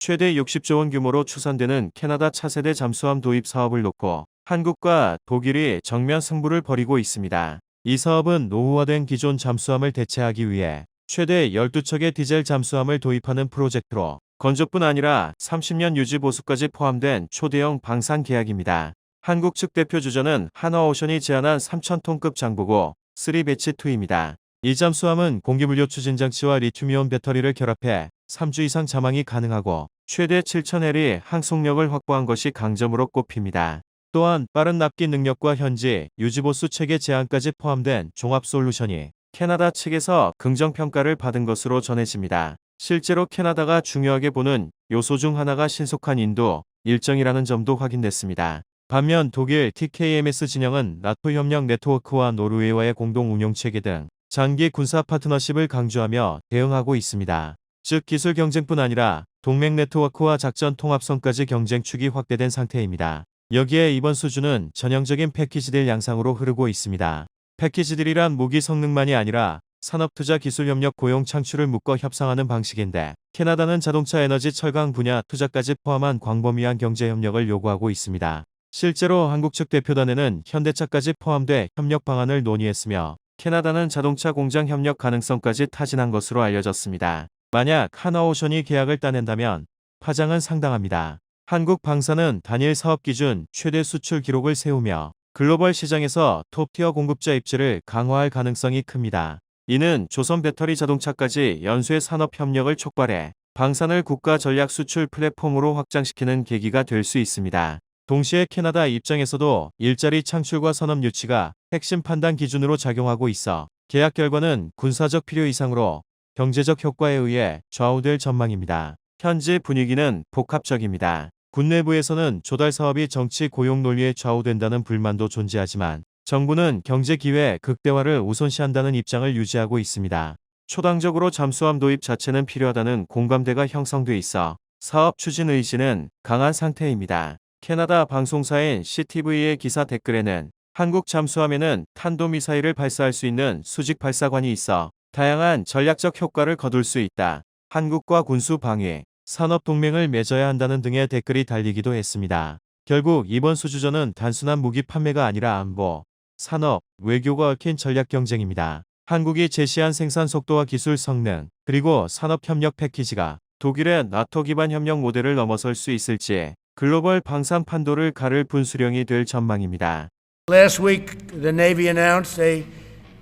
최대 60조 원 규모로 추산되는 캐나다 차세대 잠수함 도입 사업을 놓고 한국과 독일이 정면 승부를 벌이고 있습니다. 이 사업은 노후화된 기존 잠수함을 대체하기 위해 최대 12척의 디젤 잠수함을 도입하는 프로젝트로 건조뿐 아니라 30년 유지 보수까지 포함된 초대형 방산 계약입니다. 한국 측 대표 주전은 한화오션이 제안한 3,000톤급 장보고-Ⅲ 배치-Ⅱ입니다. 이 잠수함은 공기불요추진장치와 리튬이온 배터리를 결합해 3주 이상 잠항이 가능하고 최대 7,000L의 항속력을 확보한 것이 강점으로 꼽힙니다. 또한 빠른 납기 능력과 현지 유지보수 체계 제한까지 포함된 종합 솔루션이 캐나다 측에서 긍정평가를 받은 것으로 전해집니다. 실제로 캐나다가 중요하게 보는 요소 중 하나가 신속한 인도 일정이라는 점도 확인됐습니다. 반면 독일 TKMS 진영은 나토 협력 네트워크와 노르웨이와의 공동 운용 체계 등 장기 군사 파트너십을 강조하며 대응하고 있습니다. 즉 기술 경쟁뿐 아니라 동맹 네트워크와 작전 통합성까지 경쟁축이 확대된 상태입니다. 여기에 이번 수주는 전형적인 패키지딜 양상으로 흐르고 있습니다. 패키지딜이란 무기 성능만이 아니라 산업투자 기술협력 고용 창출을 묶어 협상하는 방식인데 캐나다는 자동차 에너지 철강 분야 투자까지 포함한 광범위한 경제협력을 요구하고 있습니다. 실제로 한국 측 대표단에는 현대차까지 포함돼 협력 방안을 논의했으며 캐나다는 자동차 공장 협력 가능성까지 타진한 것으로 알려졌습니다. 만약 한화오션이 계약을 따낸다면 파장은 상당합니다. 한국 방산은 단일 사업 기준 최대 수출 기록을 세우며 글로벌 시장에서 톱티어 공급자 입지를 강화할 가능성이 큽니다. 이는 조선 배터리 자동차까지 연쇄 산업 협력을 촉발해 방산을 국가 전략 수출 플랫폼으로 확장시키는 계기가 될 수 있습니다. 동시에 캐나다 입장에서도 일자리 창출과 산업 유치가 핵심 판단 기준으로 작용하고 있어 계약 결과는 군사적 필요 이상으로 경제적 효과에 의해 좌우될 전망입니다. 현지 분위기는 복합적입니다. 군 내부에서는 조달 사업이 정치 고용 논리에 좌우된다는 불만도 존재하지만 정부는 경제 기회 극대화를 우선시한다는 입장을 유지하고 있습니다. 초당적으로 잠수함 도입 자체는 필요하다는 공감대가 형성돼 있어 사업 추진 의지는 강한 상태입니다. 캐나다 방송사인 CTV의 기사 댓글에는 한국 잠수함에는 탄도미사일을 발사할 수 있는 수직 발사관이 있어 다양한 전략적 효과를 거둘 수 있다. 한국과 군수 방위, 산업 동맹을 맺어야 한다는 등의 댓글이 달리기도 했습니다. 결국 이번 수주전은 단순한 무기 판매가 아니라 안보, 산업, 외교가 얽힌 전략 경쟁입니다. 한국이 제시한 생산 속도와 기술 성능, 그리고 산업 협력 패키지가 독일의 나토 기반 협력 모델을 넘어설 수 있을지 글로벌 방산 판도를 가를 분수령이 될 전망입니다. Last week, the Navy announced a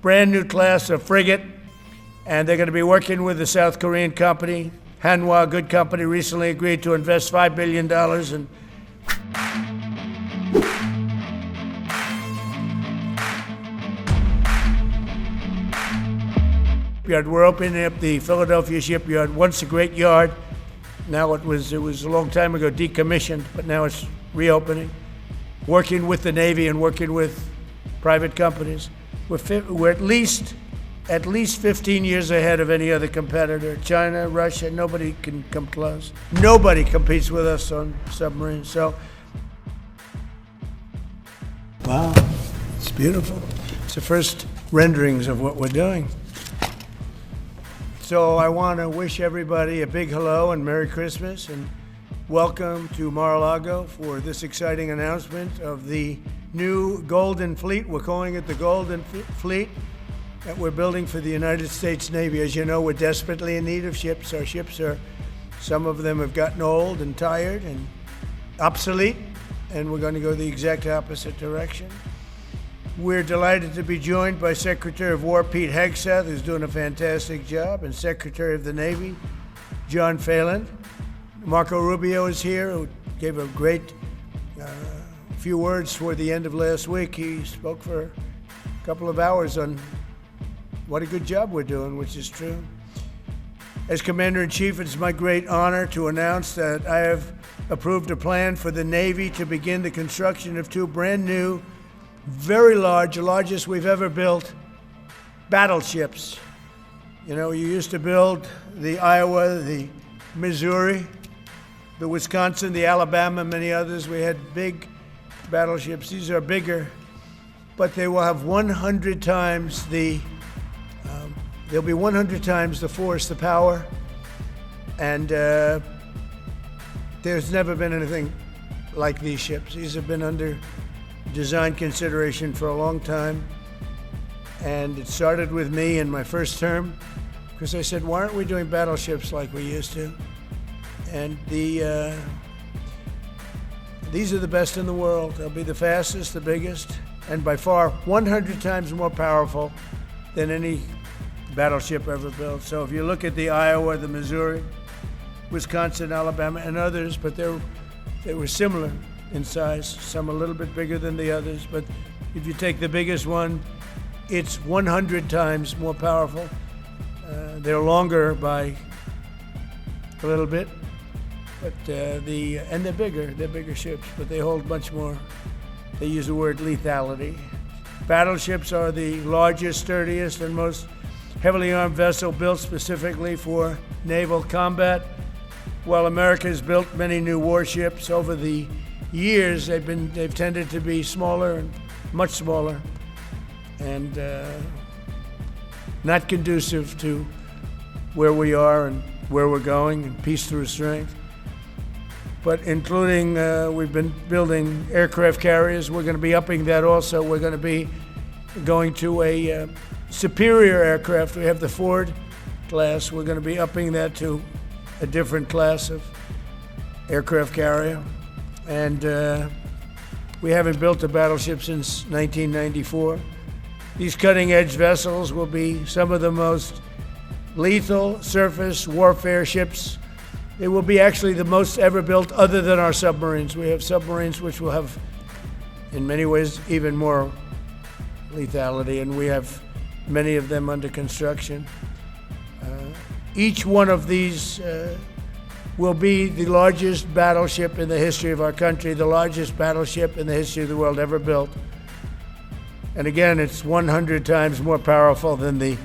brand new class of frigate, and they're going to be working with the South Korean company. Hanwha, a good company, recently agreed to invest $5 billion in shipyard. We're opening up the Philadelphia shipyard. Once a great yard. Now it was a long time ago decommissioned, but now it's reopening. Working with the Navy and working with private companies. We're at least 15 years ahead of any other competitor. China, Russia, nobody can come close. Nobody competes with us on submarines. So, wow, it's beautiful. It's the first renderings of what we're doing. So I want to wish everybody a big hello and Merry Christmas and welcome to Mar-a-Lago for this exciting announcement of the new Golden Fleet. We're calling it the Golden Fleet that we're building for the United States Navy. As you know, we're desperately in need of ships. Our ships some of them have gotten old and tired and obsolete, and we're going to go the exact opposite direction. We're delighted to be joined by Secretary of War Pete Hegseth, who's doing a fantastic job, and Secretary of the Navy, John Phelan. Marco Rubio is here, who gave a great few words toward the end of last week. He spoke for a couple of hours on what a good job we're doing, which is true. As Commander-in-Chief, it's my great honor to announce that I have approved a plan for the Navy to begin the construction of two brand new, very large, the largest we've ever built, battleships. You know, you used to build the Iowa, the Missouri, the Wisconsin, the Alabama, many others. We had big battleships. These are bigger, but they will have 100 times they'll be 100 times the force, the power, and There's never been anything like these ships. These have been under design consideration for a long time. And it started with me in my first term, because I said, why aren't we doing battleships like we used to? And these are the best in the world. They'll be the fastest, the biggest, and by far 100 times more powerful than any battleship ever built. So if you look at the Iowa, the Missouri, Wisconsin, Alabama, and others, but they were similar in size, some a little bit bigger than the others. But if you take the biggest one, it's 100 times more powerful. They're longer by a little bit, but and they're bigger. They're bigger ships, but they hold much more. They use the word lethality. Battleships are the largest, sturdiest, and most heavily armed vessel built specifically for naval combat. While America has built many new warships over the years, they've tended to be smaller and much smaller, and not conducive to where we are and where we're going, and peace through strength. But including, we've been building aircraft carriers. We're going to be upping that also. We're going to be going to a superior aircraft. We have the Ford class. We're going to be upping that to a different class of aircraft carrier. And we haven't built a battleship since 1994. These cutting-edge vessels will be some of the most lethal surface warfare ships. They will be actually the most ever built other than our submarines. We have submarines which will have, in many ways, even more lethality, and we have many of them under construction. Each one of these will be the largest battleship in the history of our country, the largest battleship in the history of the world ever built. And again, it's 100 times more powerful than the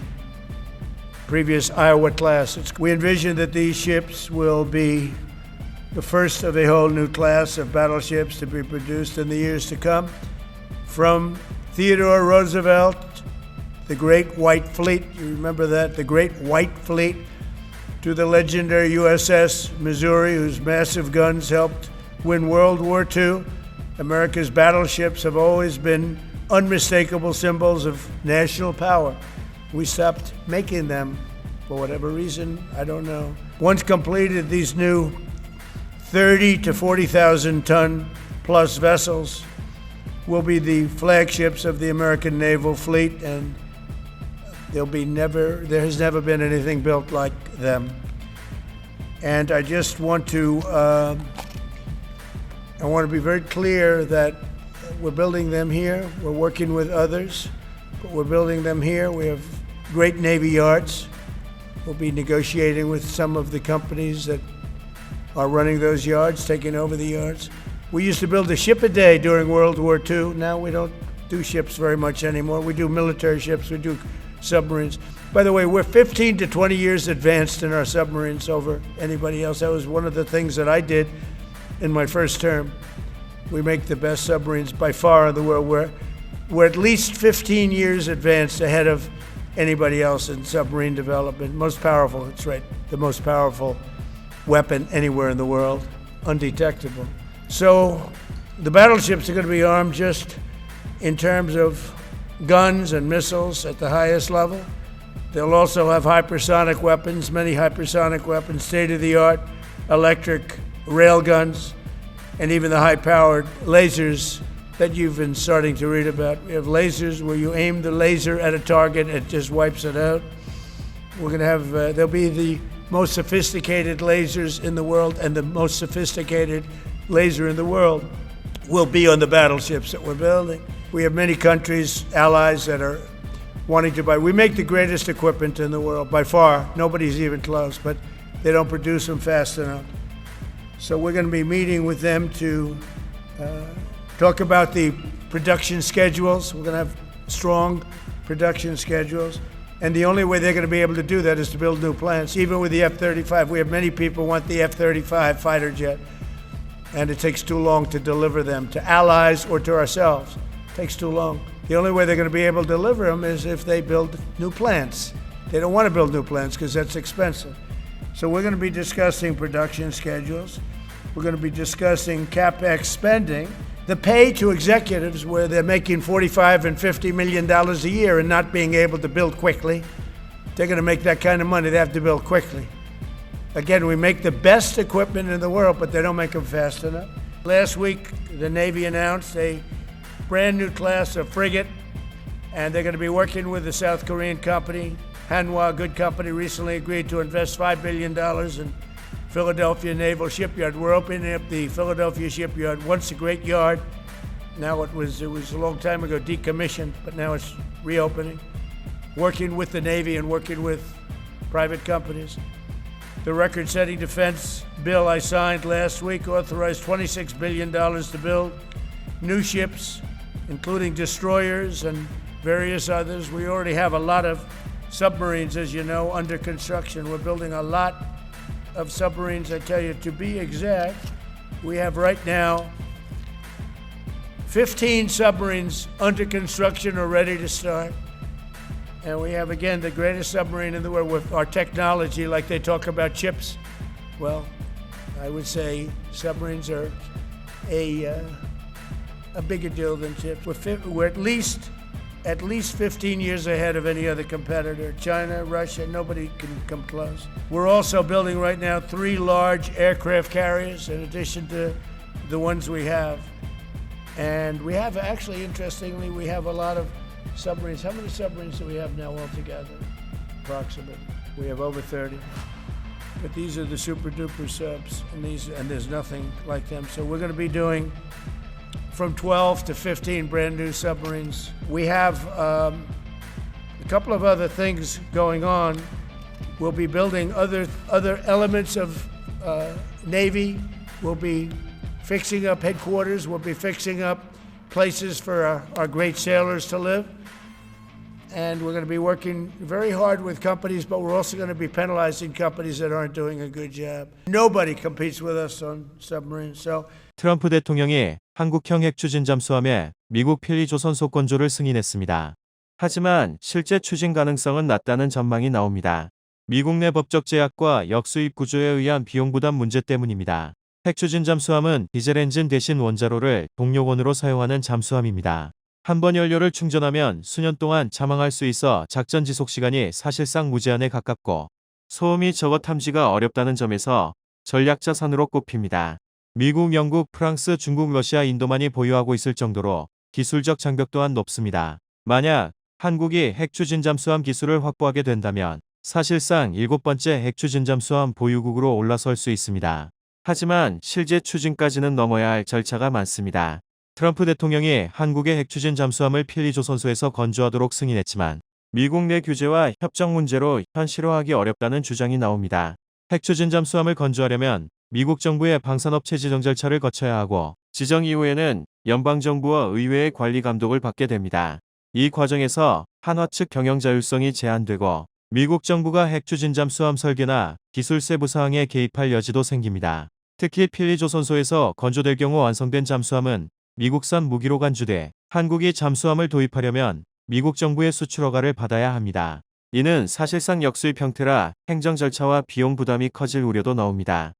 previous Iowa class. We envision that these ships will be the first of a whole new class of battleships to be produced in the years to come. From Theodore Roosevelt, the Great White Fleet, you remember that, the Great White Fleet, to the legendary USS Missouri, whose massive guns helped win World War II. America's battleships have always been unmistakable symbols of national power. We stopped making them for whatever reason, I don't know. Once completed, these new 30 to 40,000 ton plus vessels will be the flagships of the American naval fleet, and there has never been anything built like them. And I just want to be very clear that we're building them here. We're working with others, but we're building them here. We have great Navy yards. We'll be negotiating with some of the companies that are running those yards, taking over the yards. We used to build a ship a day during World War II. Now we don't do ships very much anymore. We do military ships, we do submarines. By the way, we're 15 to 20 years advanced in our submarines over anybody else. That was one of the things that I did in my first term. We make the best submarines by far in the world. We're at least 15 years advanced ahead of anybody else in submarine development. Most powerful, that's right, the most powerful weapon anywhere in the world, undetectable. So the battleships are going to be armed just in terms of guns and missiles at the highest level. They'll also have hypersonic weapons, many hypersonic weapons, state-of-the-art electric rail guns, and even the high-powered lasers that you've been starting to read about. We have lasers where you aim the laser at a target, it just wipes it out. We're going to have, they'll be the most sophisticated lasers in the world, and the most sophisticated laser in the world will be on the battleships that we're building. We have many countries, allies, that are wanting to buy. We make the greatest equipment in the world, by far. Nobody's even close, but they don't produce them fast enough. So we're going to be meeting with them to talk about the production schedules. We're going to have strong production schedules. And the only way they're going to be able to do that is to build new plants. Even with the F-35, we have many people want the F-35 fighter jet, and it takes too long to deliver them to allies or to ourselves. It takes too long. The only way they're going to be able to deliver them is if they build new plants. They don't want to build new plants because that's expensive. So we're going to be discussing production schedules. We're going to be discussing CapEx spending, the pay to executives where they're making $45 and $50 million a year and not being able to build quickly. They're going to make that kind of money. They have to build quickly. Again, we make the best equipment in the world, but they don't make them fast enough. Last week, the Navy announced a brand new class of frigate, and they're going to be working with the South Korean company. Hanwha, a good company, recently agreed to invest $5 billion in Philadelphia Naval Shipyard. We're opening up the Philadelphia Shipyard, once a great yard. Now it was a long time ago decommissioned, but now it's reopening. Working with the Navy and working with private companies. The record-setting defense bill I signed last week authorized $26 billion to build new ships, including destroyers and various others. We already have a lot of submarines, as you know, under construction. We're building a lot of submarines. I tell you, to be exact, we have right now 15 submarines under construction or ready to start. And we have, again, the greatest submarine in the world with our technology, like they talk about chips. Well, I would say submarines are a bigger deal than chips. We're at least 15 years ahead of any other competitor. China, Russia, nobody can come close. We're also building right now 3 large aircraft carriers in addition to the ones we have. And we have, actually, interestingly, we have a lot of submarines. How many submarines do we have now altogether? Approximately. We have over 30. But these are the super duper subs, and there's nothing like them. So we're going to be doing from 12 to 15 brand new submarines. We have a couple of other things going on. We'll be building other elements of Navy. We'll be fixing up headquarters. We'll be fixing up places for our great sailors to live. And we're going to be working very hard with companies, but we're also going to be penalizing companies that aren't doing a good job. Nobody competes with us on submarines. So 트럼프 대통령이 한국형 핵추진 잠수함에 미국 필리조선소 건조를 승인했습니다. 하지만 실제 추진 가능성은 낮다는 전망이 나옵니다. 미국 내 법적 제약과 역수입 구조에 의한 비용 부담 문제 때문입니다. 핵추진 잠수함은 디젤 엔진 대신 원자로를 동력원으로 사용하는 잠수함입니다. 한 번 연료를 충전하면 수년 동안 잠항할 수 있어 작전 지속 시간이 사실상 무제한에 가깝고 소음이 적어 탐지가 어렵다는 점에서 전략자산으로 꼽힙니다. 미국, 영국, 프랑스, 중국, 러시아, 인도만이 보유하고 있을 정도로 기술적 장벽 또한 높습니다. 만약 한국이 핵추진 잠수함 기술을 확보하게 된다면 사실상 7번째 핵추진 잠수함 보유국으로 올라설 수 있습니다. 하지만 실제 추진까지는 넘어야 할 절차가 많습니다. 트럼프 대통령이 한국의 핵추진 잠수함을 필리조선소에서 건조하도록 승인했지만 미국 내 규제와 협정 문제로 현실화하기 어렵다는 주장이 나옵니다. 핵추진 잠수함을 건조하려면 미국 정부의 방산업체 지정 절차를 거쳐야 하고 지정 이후에는 연방정부와 의회의 관리 감독을 받게 됩니다. 이 과정에서 한화 측 경영 자율성이 제한되고 미국 정부가 핵추진 잠수함 설계나 기술 세부 사항에 개입할 여지도 생깁니다. 특히 필리조선소에서 건조될 경우 완성된 잠수함은 미국산 무기로 간주돼 한국이 잠수함을 도입하려면 미국 정부의 수출 허가를 받아야 합니다. 이는 사실상 역수입 형태라 행정 절차와 비용 부담이 커질 우려도 나옵니다.